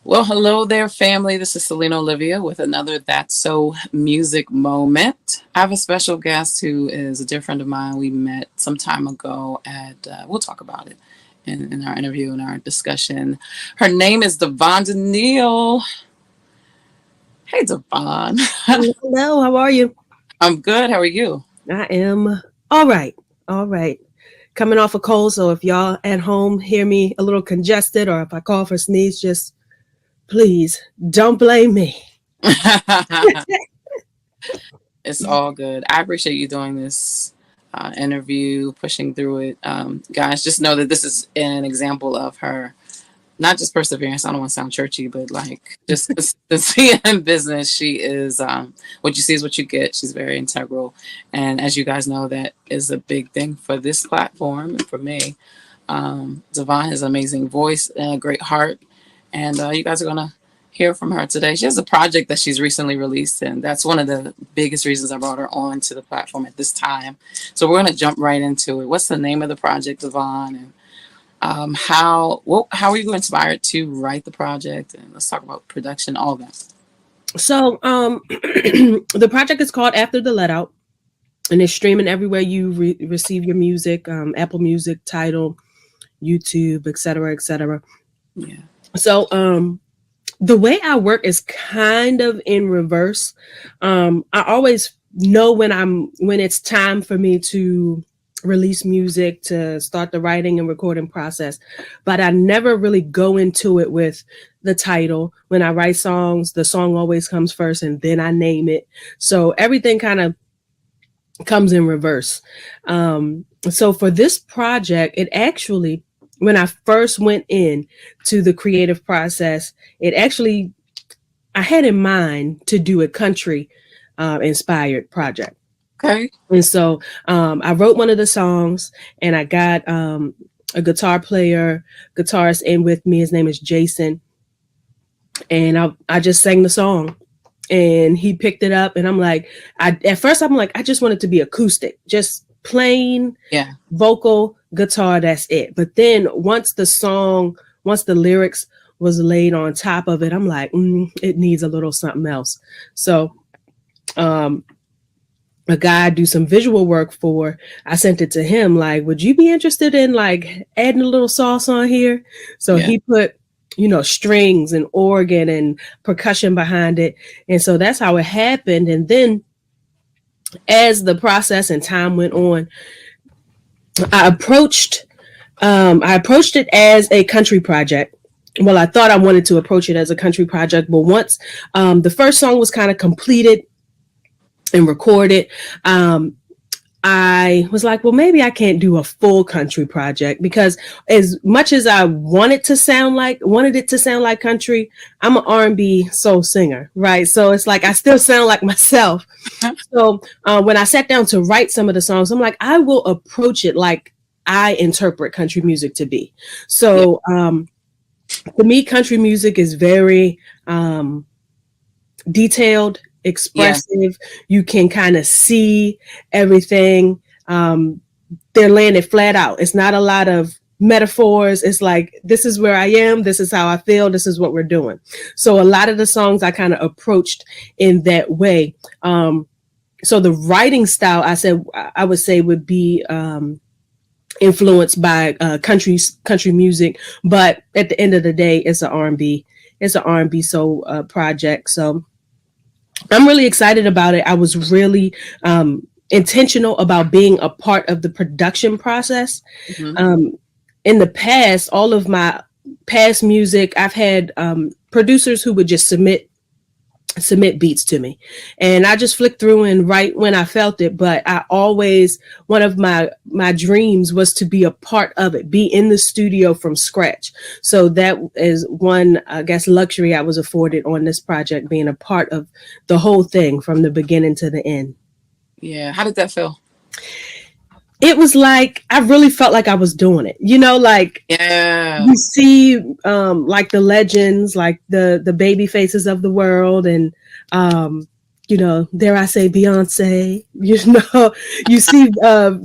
Well, hello there, family. This is Sulena Olivia with another That's So Music moment. I have a special guest who is a dear friend of mine. We met some time ago we'll talk about it in our interview, in our discussion. Her name is Davonne Neal. Hey, Davonne. Hello, how are you? I'm good. How are you? I am all right. All right. Coming off a cold, so if y'all at home hear me a little congested or if I cough or sneeze, just please don't blame me. It's all good. I appreciate you doing this interview, pushing through it. Guys, just know that this is an example of her, not just perseverance. I don't want to sound churchy, but like just consistency in business. She is what you see is what you get. She's very integral. And as you guys know, that is a big thing for this platform and for me. Davonne has an amazing voice and a great heart. And you guys are going to hear from her today. She has a project that she's recently released, and that's one of the biggest reasons I brought her on to the platform at this time. So we're going to jump right into it. What's the name of the project, Davonne? And how were you inspired to write the project? And let's talk about production, all that. So the project is called After the Let Out, and it's streaming everywhere you receive your music, Apple Music, Tidal, YouTube, etc., etc. Yeah. So the way I work is kind of in reverse. I always know when it's time for me to release music, to start the writing and recording process, but I never really go into it with the title. When I write songs, the song always comes first and then I name it. So everything kind of comes in reverse. So for this project, it actually, when I first went in to the creative process, I had in mind to do a country inspired project. Okay. And so I wrote one of the songs and I got a guitarist in with me. His name is Jason. And I just sang the song and he picked it up. And I'm like, at first I'm like, I just want it to be acoustic, just plain vocal guitar. That's it. But then once the lyrics was laid on top of it, I'm like, it needs a little something else. So, a guy I do some visual work for, I sent it to him, like, would you be interested in like adding a little sauce on here? So he put, strings and organ and percussion behind it. And so that's how it happened. And then as the process and time went on, I approached it as a country project. Well, I thought I wanted to approach it as a country project, but once the first song was kind of completed and recorded, I was like, well, maybe I can't do a full country project, because as much as I wanted it to sound like country, I'm an R&B soul singer, right? So it's like I still sound like myself. So when I sat down to write some of the songs, I'm like, I will approach it like I interpret country music to be. So for me, country music is very detailed, expressive. You can kind of see everything. They're laying it flat out. It's not a lot of metaphors. It's like, this is where I am, this is how I feel, this is what we're doing. So a lot of the songs I kind of approached in that way. So the writing style, I would say would be influenced by country music, but at the end of the day, it's an R&B soul project. So I'm really excited about it. I was really intentional about being a part of the production process. Mm-hmm. In the past, all of my past music, I've had producers who would just submit beats to me, and I just flick through and write when I felt it. But one of my dreams was to be a part of it, be in the studio from scratch. So that is one, I guess, luxury I was afforded on this project, being a part of the whole thing from the beginning to the end. Yeah. How did that feel? It was like, I really felt like I was doing it, like you see like the legends, like the baby faces of the world, and dare I say Beyonce, you see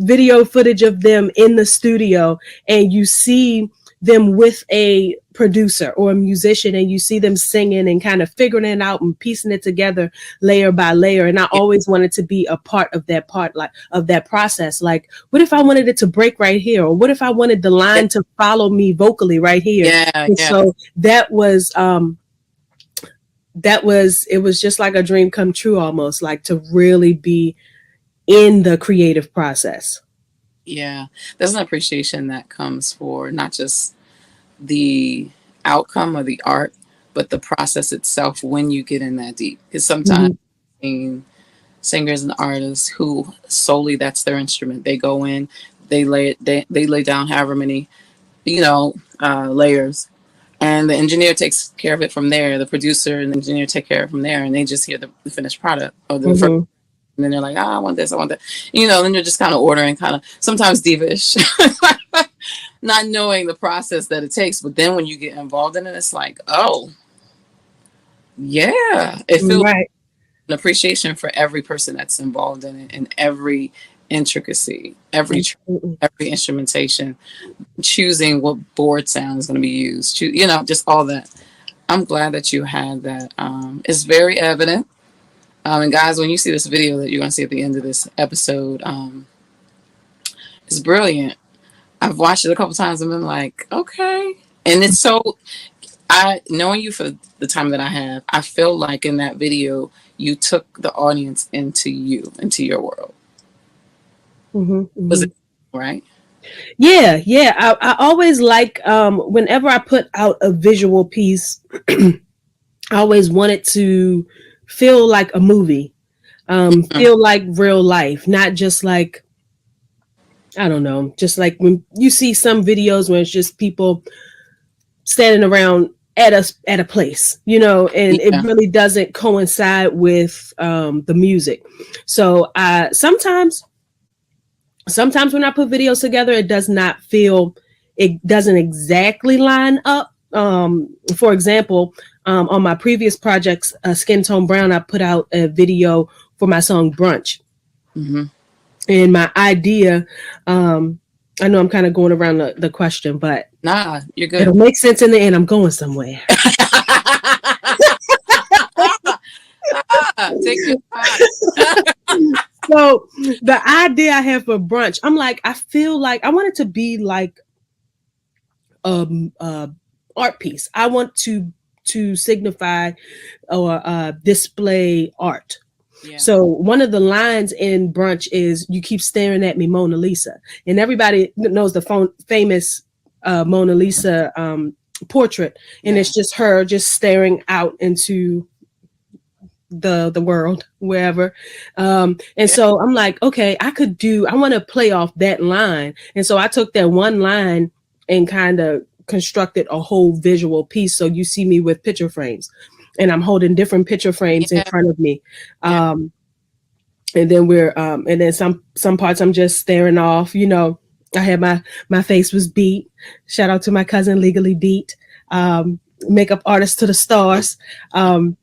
video footage of them in the studio, and you see them with a producer or a musician and you see them singing and kind of figuring it out and piecing it together layer by layer. And I always wanted to be a part of that of that process. Like, what if I wanted it to break right here? Or what if I wanted the line to follow me vocally right here? And so it was just like a dream come true, almost, like to really be in the creative process. Yeah. There's an appreciation that comes for not just the outcome or the art, but the process itself when you get in that deep. Because sometimes singers and artists who solely that's their instrument, they go in, they lay down however many, layers, and the engineer takes care of it from there. The producer and the engineer take care of it from there, and they just hear the finished product or the first. And then they're like, I want this, I want that. Then you're just kind of ordering, kind of sometimes divish, not knowing the process that it takes. But then when you get involved in it, it's like, oh, yeah. It feels an appreciation for every person that's involved in it and every intricacy, every instrumentation, choosing what board sound is going to be used, just all that. I'm glad that you had that. It's very evident. And guys, when you see this video that you're going to see at the end of this episode, it's brilliant. I've watched it a couple times and been like, okay. And it's so, knowing you for the time that I have, I feel like in that video, you took the audience into your world. Was it right? Yeah. I always like, whenever I put out a visual piece, I always want it to feel like a movie, feel like real life, not just like, I don't know, just like when you see some videos where it's just people standing around at a place, and it really doesn't coincide with the music. So sometimes when I put videos together, it doesn't exactly line up. For example, on my previous projects, Skin Tone Brown, I put out a video for my song Brunch. And my idea, I know I'm kind of going around the question, but nah, you're good. It'll make sense in the end. I'm going somewhere. Take your time. So the idea I have for Brunch, I'm like, I feel like I want it to be like art piece. I want to signify or display art. Yeah. So one of the lines in Brunch is, "You keep staring at me, Mona Lisa," and everybody knows the famous Mona Lisa portrait, and it's just her just staring out into the world, wherever. So I'm like, okay, I want to play off that line, and so I took that one line and kind of constructed a whole visual piece. So you see me with picture frames, and I'm holding different picture frames in front of me. And then and then some parts I'm just staring off, I had my face was beat. Shout out to my cousin, Legally Beat, makeup artist to the stars. That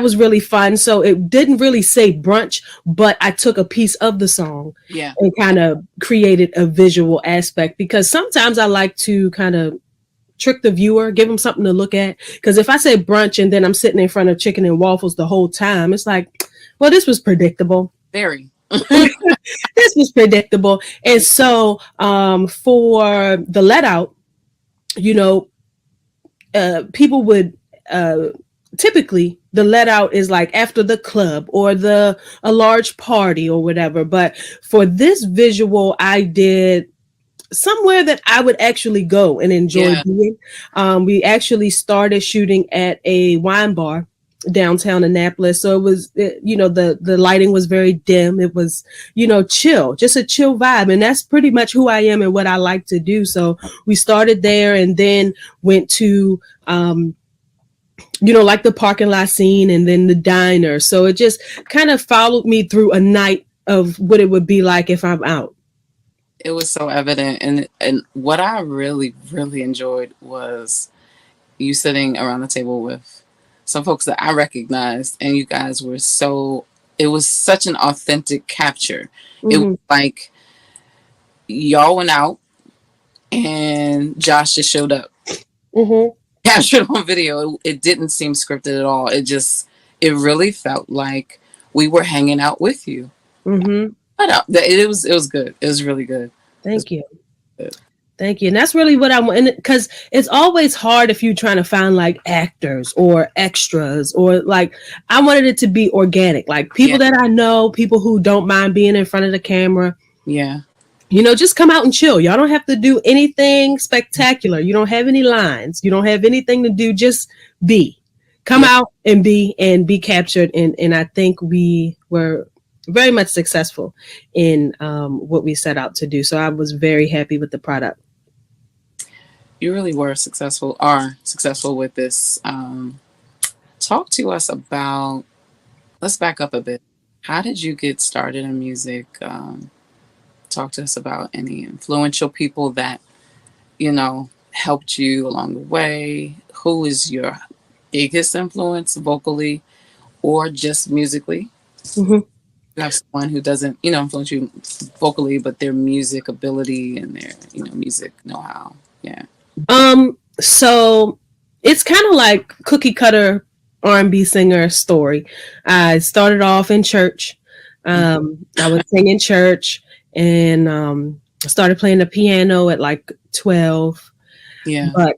was really fun. So it didn't really say brunch, but I took a piece of the song and kind of created a visual aspect, because sometimes I like to kind of trick the viewer, give them something to look at. Because if I say brunch and then I'm sitting in front of chicken and waffles the whole time, it's like, well, this was predictable. Very. This was predictable. And so for the let out, people would typically the let out is like after the club or a large party or whatever. But for this visual, I did somewhere that I would actually go and enjoy being. We actually started shooting at a wine bar downtown Annapolis. So it was, the lighting was very dim. It was, chill, just a chill vibe. And that's pretty much who I am and what I like to do. So we started there and then went to, like the parking lot scene and then the diner. So it just kind of followed me through a night of what it would be like if I'm out. It was so evident. And what I really, really enjoyed was you sitting around the table with some folks that I recognized, and you guys were it was such an authentic capture. Mm-hmm. It was like y'all went out and Josh just showed up, captured on video. It didn't seem scripted at all. It really felt like we were hanging out with you. But it was good. It was really good. Thank you. Good. Thank you. And that's really what I want, because it's always hard if you're trying to find like actors or extras, or like, I wanted it to be organic, like people that I know, people who don't mind being in front of the camera. Yeah. You know, just come out and chill. Y'all don't have to do anything spectacular. You don't have any lines. You don't have anything to do. Just come out and be captured. And I think we were very much successful in what we set out to do. So I was very happy with the product. You really are successful with this. Talk to us about, let's back up a bit. How did you get started in music? Talk to us about any influential people that, helped you along the way. Who is your biggest influence vocally or just musically? You have someone who doesn't, influence you vocally, but their music ability and their, music know-how. Yeah. So it's kind of like cookie cutter R&B singer story. I started off in church. I would sing in church, and I started playing the piano at like 12. Yeah. But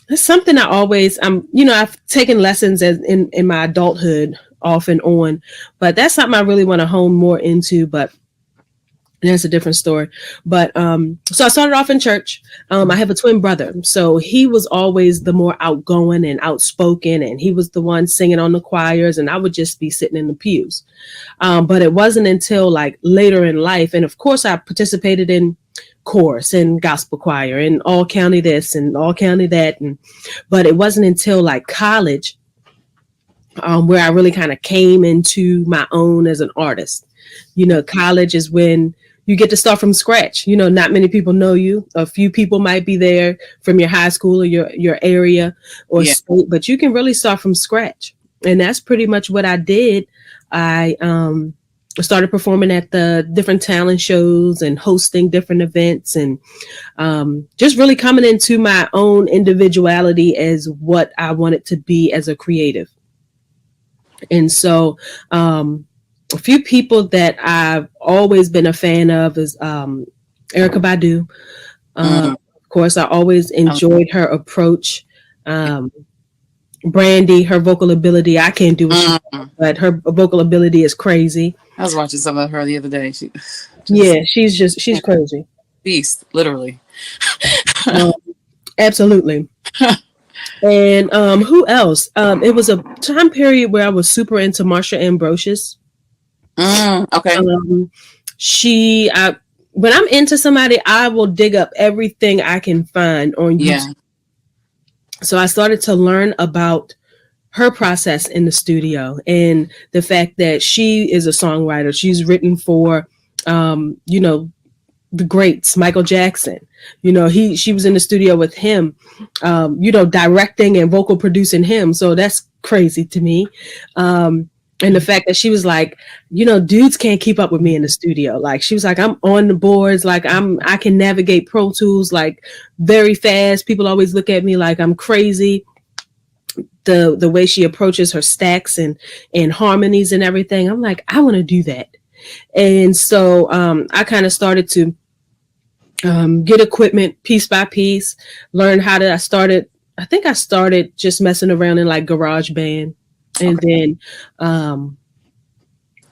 it's something I always, I've taken lessons in my adulthood off and on, but that's something I really want to hone more into. But that's a different story. But so I started off in church. I have a twin brother, so he was always the more outgoing and outspoken, and he was the one singing on the choirs, and I would just be sitting in the pews. But it wasn't until like later in life, and of course I participated in chorus and gospel choir and all county this and all county that, but it wasn't until like college where I really kind of came into my own as an artist. College is when you get to start from scratch. Not many people know you. A few people might be there from your high school or your area or state, but you can really start from scratch. And that's pretty much what I did. I started performing at the different talent shows and hosting different events, and just really coming into my own individuality as what I wanted to be as a creative. And so a few people that I've always been a fan of is Erykah Badu. Of course, I always enjoyed her approach. Brandy, her vocal ability, I can't do what she does, but her vocal ability is crazy. I was watching some of her the other day. She's crazy. Beast, literally. Absolutely. And who else? It was a time period where I was super into Marsha Ambrosius. Okay. When I'm into somebody, I will dig up everything I can find on YouTube. Yeah. So I started to learn about her process in the studio and the fact that she is a songwriter. She's written for, the greats, Michael Jackson. She was in the studio with him, directing and vocal producing him. So that's crazy to me. And the fact that she was like, dudes can't keep up with me in the studio. Like, she was like, I'm on the boards. Like, I can navigate Pro Tools like very fast. People always look at me like I'm crazy. The way she approaches her stacks and harmonies and everything, I'm like, I want to do that. And so I kind of started to get equipment piece by piece, learn how to. I think I started just messing around in like GarageBand. And then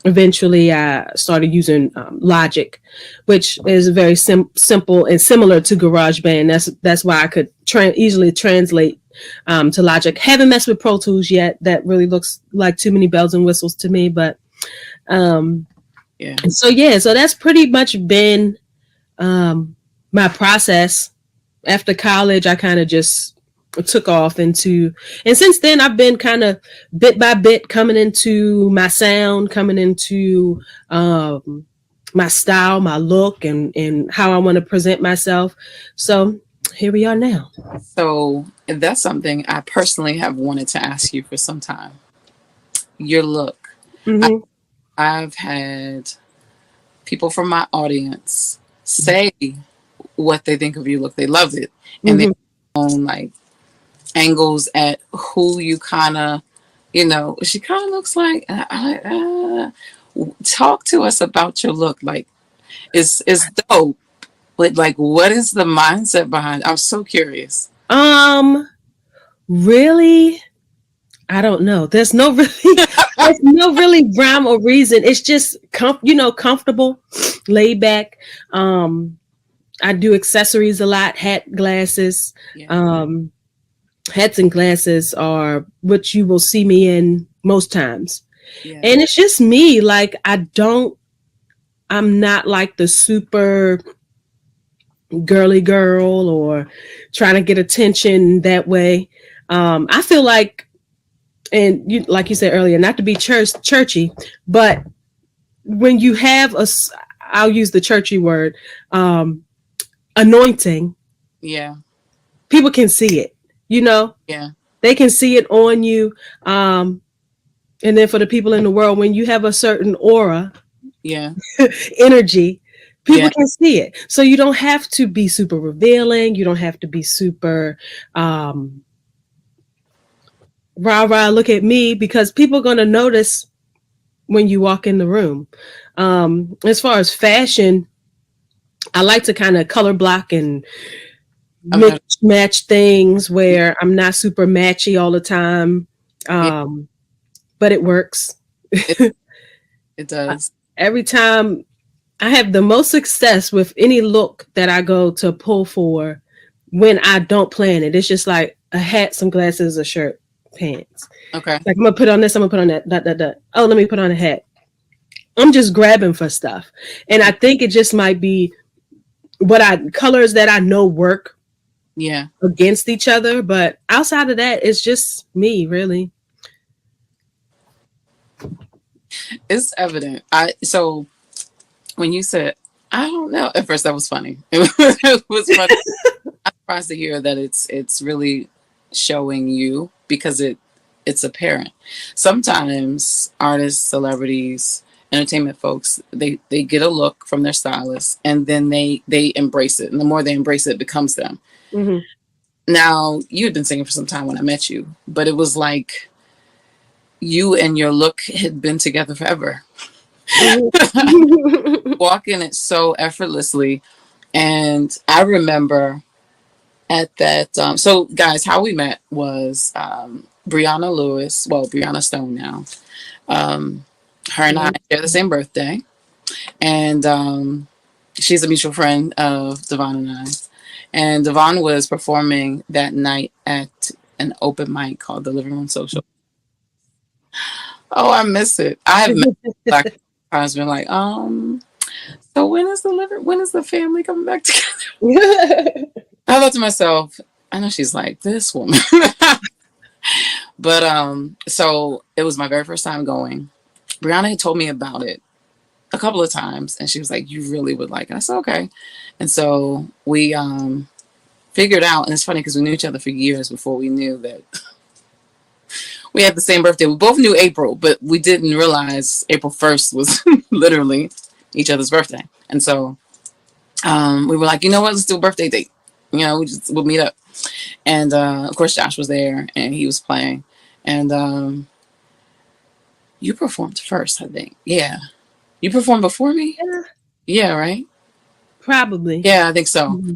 eventually I started using Logic, which is very simple and similar to GarageBand. That's why I could easily translate to Logic. Haven't messed with Pro Tools yet. That really looks like too many bells and whistles to me. But so that's pretty much been my process. After college, I kind of just took off and since then I've been kind of bit by bit coming into my sound, coming into my style, my look, and how I want to present myself. So here we are now. So that's something I personally have wanted to ask you for some time. Your look. I've had people from my audience say what they think of you look. They loved it. And they Mm-hmm. own like angles at who you kind of, she kind of looks like. Talk to us about your look. Like, it's dope. But like, what is the mindset behind it? I'm so curious. Really, I don't know. There's no really, there's no really rhyme or reason. It's just comfortable, laid back. I do accessories a lot, hat, glasses. Yeah. Hats and glasses are what you will see me in most times. Yeah. And it's just me. Like, I'm not like the super girly girl or trying to get attention that way. I feel like, and you, like you said earlier, not to be churchy, but when you have I'll use the churchy word, anointing. Yeah. People can see it, Yeah. they can see it on you. And then for the people in the world, when you have a certain aura, Yeah. energy, people Yeah. can see it. So you don't have to be super revealing. You don't have to be super rah rah, look at me, because people are going to notice when you walk in the room. As far as fashion, I like to kind of color block and mix match things where I'm not super matchy all the time. Yeah. But it works. It does. Every time I have the most success with any look that I go to pull for when I don't plan it. It's just like a hat, some glasses, a shirt, pants. Okay. Like, I'm gonna put on this, I'm gonna put on that. Oh, let me put on a hat. I'm just grabbing for stuff. And I think it just might be colors that I know work against each other. But outside of that, it's just me, really. It's evident. So when you said, I don't know, at first that was funny. It was funny. I'm surprised to hear that it's really showing you, because it's apparent. Sometimes artists, celebrities, entertainment folks, they get a look from their stylist, and then they embrace it. And the more they embrace it, it becomes them. Mm-hmm. Now, you had been singing for some time when I met you, but it was like you and your look had been together forever. Walking it so effortlessly. And I remember at that, so guys, how we met was Brianna Stone now. Her and I share the same birthday. And she's a mutual friend of Davonne and I. And Davonne was performing that night at an open mic called the Living Room Social. Oh, I miss it. I have met Black times, been like, so when is the family coming back together? I thought to myself, I know she's like, this woman. But so it was my very first time going. Brianna had told me about it a couple of times, and she was like, you really would like it. I said, okay. And so we figured out, and it's funny because we knew each other for years before we knew that we had the same birthday. We both knew April, but we didn't realize April 1st was literally each other's birthday. And so we were like, you know what, let's do a birthday date. We'll meet up. And of course, Josh was there, and he was playing. And you performed first, I think. Yeah. You performed before me? Yeah, right? Probably. Yeah, I think so. Mm-hmm.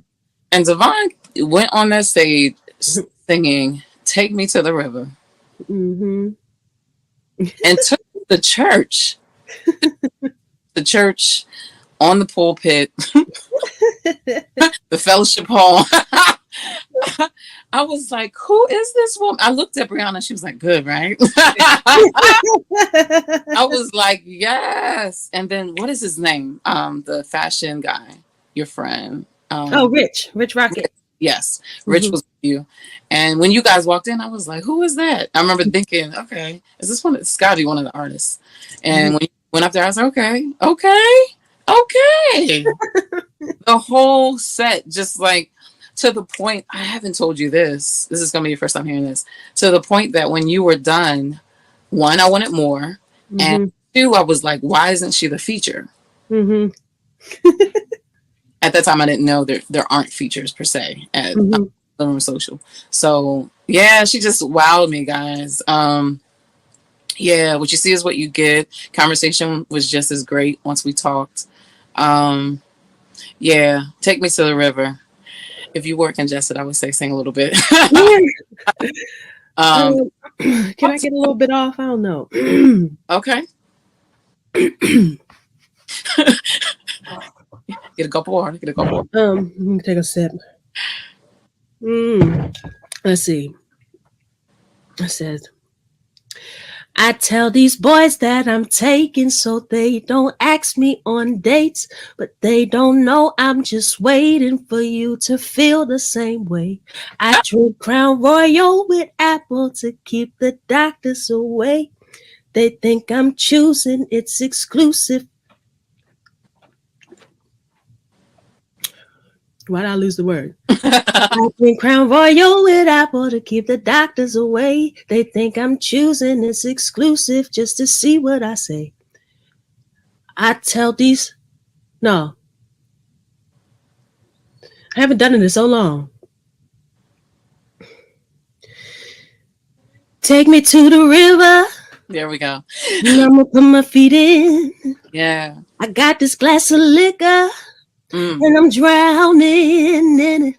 And Davonne went on that stage singing Take Me to the River. Mm-hmm. And took the church on the pulpit, the fellowship hall. I was like, who is this woman? I looked at Brianna. She was like, good, right? I was like, yes. And then what is his name? The fashion guy, your friend. Rich Rocket. Yes. Rich was with you. And when you guys walked in, I was like, who is that? I remember thinking, okay, is this Scotty, one of the artists? And when you went up there, I was like, okay. The whole set, just like, to the point, I haven't told you this. This is going to be your first time hearing this. To the point that when you were done, one, I wanted more. And two, I was like, why isn't she the feature? at that time I didn't know there aren't features per se at Living Room Social. So yeah, she just wowed me, guys. Yeah, what you see is what you get. Conversation was just as great once we talked. Yeah, Take Me to the River. If you were congested, I would say sing a little bit. Can I get a little bit off? I don't know. Okay. Get a cup of water. Get a cup of water. Let me take a sip. Let's see. It says, I tell these boys that I'm taken so they don't ask me on dates, but they don't know I'm just waiting for you to feel the same way. I drink Crown Royal with apple to keep the doctors away. They think I'm choosing, it's exclusive. Why'd I lose the word? I drink Crown Royal with apple to keep the doctors away. They think I'm choosing, it's exclusive just to see what I say. I tell these, no. I haven't done it in so long. Take me to the river. There we go. And I'm gonna put my feet in. Yeah. I got this glass of liquor. And I'm drowning in it.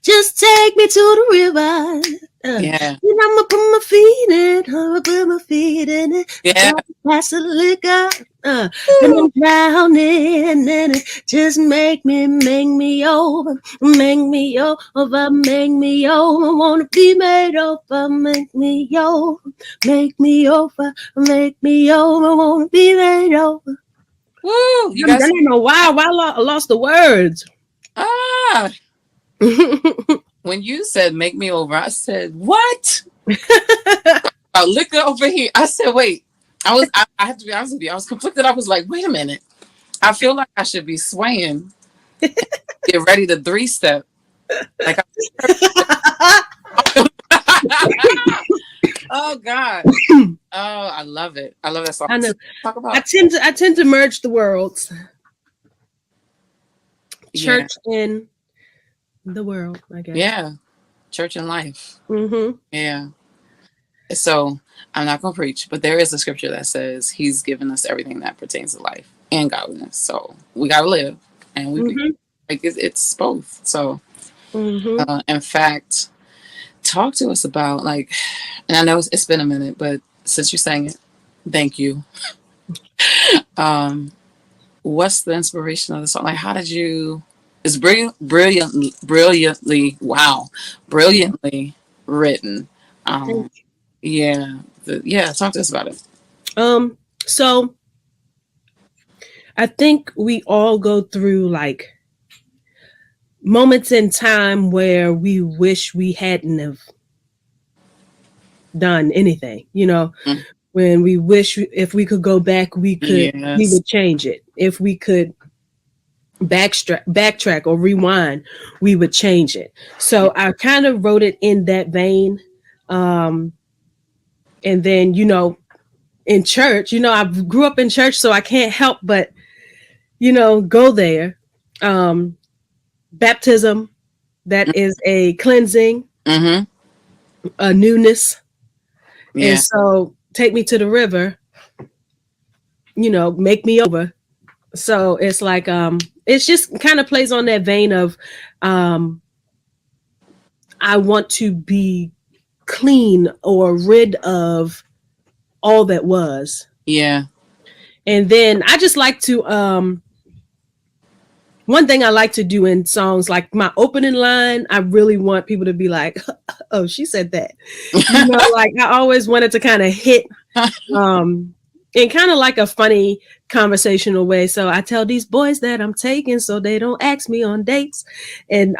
Just take me to the river. Yeah. And I'm gonna put my feet in. I'm gonna put my feet in it. Yeah. Pass the liquor. And I'm drowning in it. Just make me over. Make me over. Make me over. I wanna be made over. Make me over. Make me over. Make me over. I wanna be made over. Woo! You guys, I don't know why I lost the words. When you said "make me over," I said, "What?" About liquor over here. I said, "Wait." I have to be honest with you. I was conflicted. I was like, "Wait a minute." I feel like I should be swaying. Get ready to 3-step. Like, oh God. Oh, I love it. I love that song. I know. Talk about. I tend to merge the worlds. Church and the world, I guess. Yeah. Church and life. Mm-hmm. Yeah. So I'm not gonna preach, but there is a scripture that says He's given us everything that pertains to life and godliness. So we gotta live, and we like it's both. So, in fact, talk to us about like, and I know it's been a minute, but since you sang it, thank you. What's the inspiration of the song? Like, how did you? It's brilliantly written. Talk to us about it. So I think we all go through like moments in time where we wish we hadn't have done anything, when we wish if we could go back, we would change it. If we could backtrack or rewind, we would change it. So I kind of wrote it in that vein. And then, in church, I grew up in church, so I can't help but, go there. Baptism, that is a cleansing, a newness. Yeah. And so take me to the river, make me over. So it's like, it's just kind of plays on that vein of, I want to be clean or rid of all that was. Yeah. And then I just like to, one thing I like to do in songs, like my opening line, I really want people to be like, oh, she said that. Like I always wanted to kind of hit in kind of like a funny conversational way. So I tell these boys that I'm taken so they don't ask me on dates. And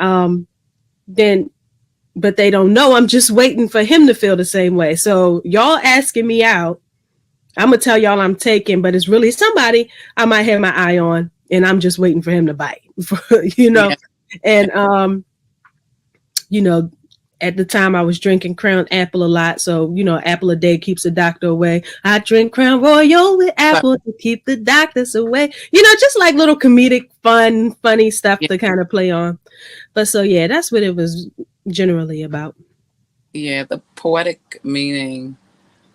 but they don't know I'm just waiting for him to feel the same way. So y'all asking me out, I'm going to tell y'all I'm taken, but it's really somebody I might have my eye on. And I'm just waiting for him to bite, And, at the time I was drinking Crown Apple a lot. So, apple a day keeps the doctor away. I drink Crown Royal with apple to keep the doctors away. Just like little comedic, funny stuff to kind of play on. But so, yeah, that's what it was generally about. Yeah, the poetic meaning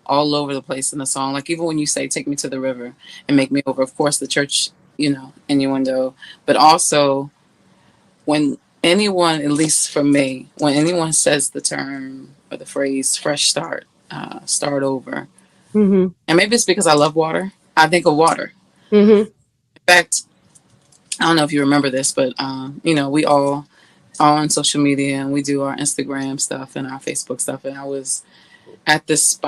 all over the place in the song. Like even when you say "Take me to the river and make me over," of course the church, innuendo, but also when anyone, at least for me, when anyone says the term or the phrase "fresh start," start over, and maybe it's because I love water. I think of water. In fact, I don't know if you remember this, but we all are on social media and we do our Instagram stuff and our Facebook stuff, and I was at this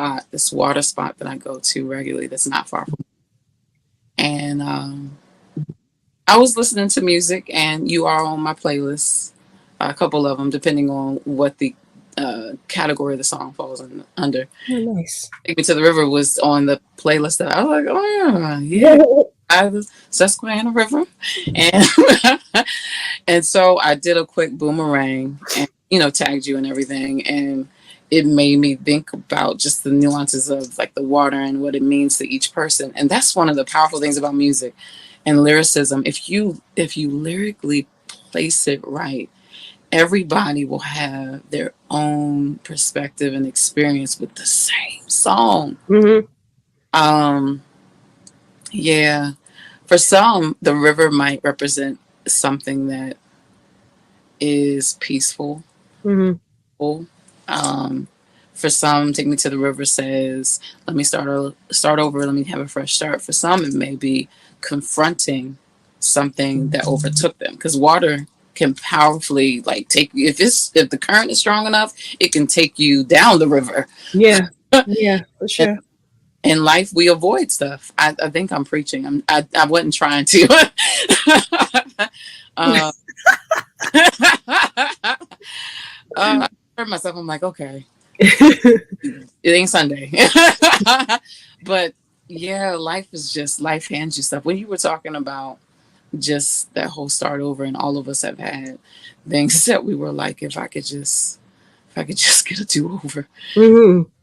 water spot that I go to regularly that's not far from me. And I was listening to music, and you are on my playlist, a couple of them, depending on what the category the song falls under. Oh, nice. Take Me to the River was on the playlist that I was like, oh yeah. I was Susquehanna River. And and so I did a quick boomerang and, tagged you and everything. And it made me think about just the nuances of like the water and what it means to each person. And that's one of the powerful things about music and lyricism. If you lyrically place it right, everybody will have their own perspective and experience with the same song. Yeah. For some, the river might represent something that is peaceful. For some, Take Me to the River says, let me start over, let me have a fresh start. For some, it may be confronting something that overtook them, because water can powerfully take you, if the current is strong enough, it can take you down the river. Yeah, for sure. In life, we avoid stuff. I think I'm preaching. I wasn't trying to. I heard myself. I'm like, okay, it ain't Sunday. But yeah, life hands you stuff. When you were talking about just that whole start over, and all of us have had things that we were like, if I could just get a do-over.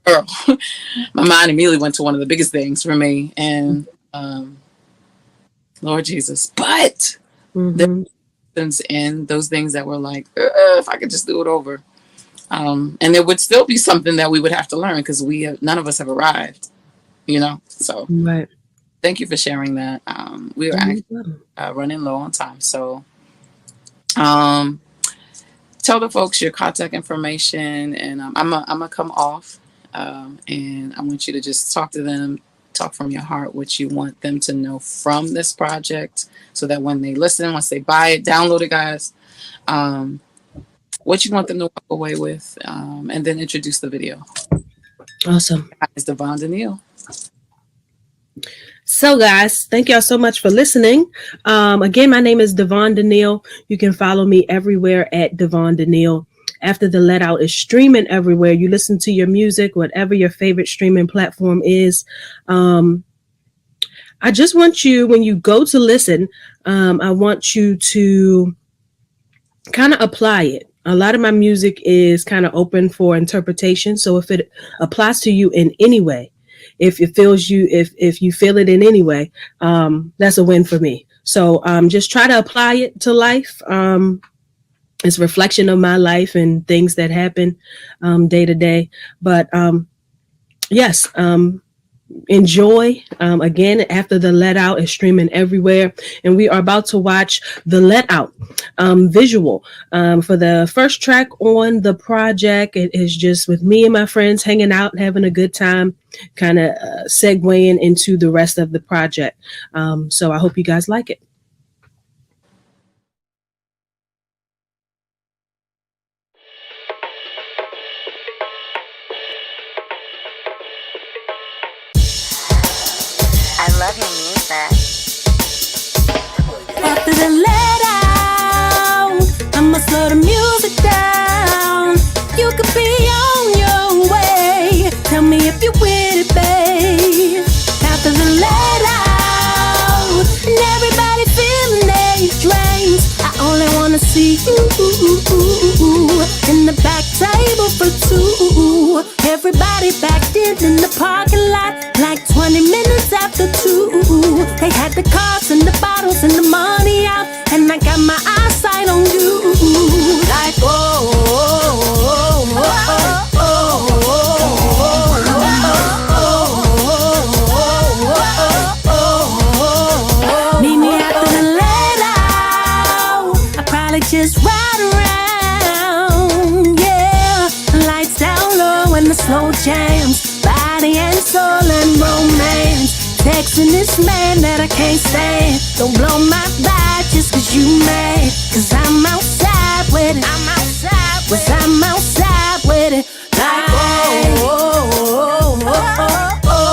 Girl, my mind immediately went to one of the biggest things for me, and Lord Jesus. But there's in those things that were like, if I could just do it over, and it would still be something that we would have to learn, because none of us have arrived, So right. Thank you for sharing that. We were actually running low on time, so tell the folks your contact information, and I'm gonna come off. And I want you to just talk to them, talk from your heart what you want them to know from this project, so that when they listen, once they buy it, download it, guys, what you want them to walk away with, and then introduce the video. Awesome. It's Davonne Danielle. So guys, thank y'all so much for listening. Again, my name is Davonne Danielle. You can follow me everywhere at Davonne Danielle. After the Let Out is streaming everywhere. You listen to your music, whatever your favorite streaming platform is. I just want you, when you go to listen, I want you to kind of apply it. A lot of my music is kind of open for interpretation. So if it applies to you in any way, if it feels you, if you feel it in any way, that's a win for me. So just try to apply it to life. It's a reflection of my life and things that happen day to day. But yes, enjoy. Again, After the Let Out is streaming everywhere. And we are about to watch the Let Out visual. For the first track on the project, it is just with me and my friends hanging out, having a good time, kind of segueing into the rest of the project. So I hope you guys like it. Love your music. After the let out, I'ma slow the music down. You could be on your way. Tell me if you're with it, babe. After the let out, and everybody feeling their dreams. I only wanna see you in the back table party back in the parking lot, like 20 minutes after 2. They had the cars and the bottles and the money out, and I got my eyesight on you. Like, oh, oh, oh, oh, oh, oh. Meet me after the let out. I probably just ride around, yeah. Lights down low and the slow jams, body and soul and romance. Texting this man that I can't stand. Don't blow my vibe just cause you mad. Cause I'm outside with it. I'm outside with it. I'm outside with it. Like, oh, oh, oh, oh, oh,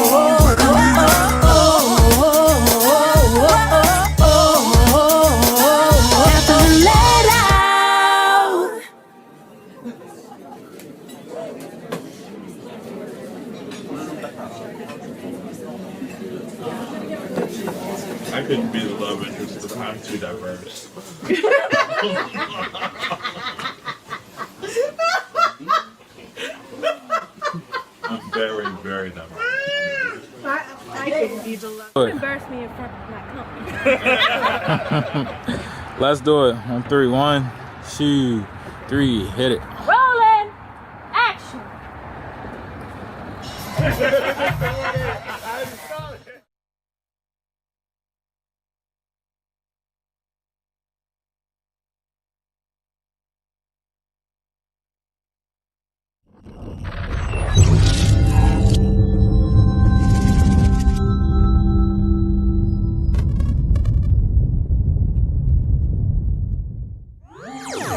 oh, oh, oh. After the let out. I couldn't be the love interest because I'm too diverse. I'm very, very diverse. I couldn't be the love. Good. Embarrass me in front of my company. Let's do it on 3. 1, 2, 3. Hit it. Rolling. Action.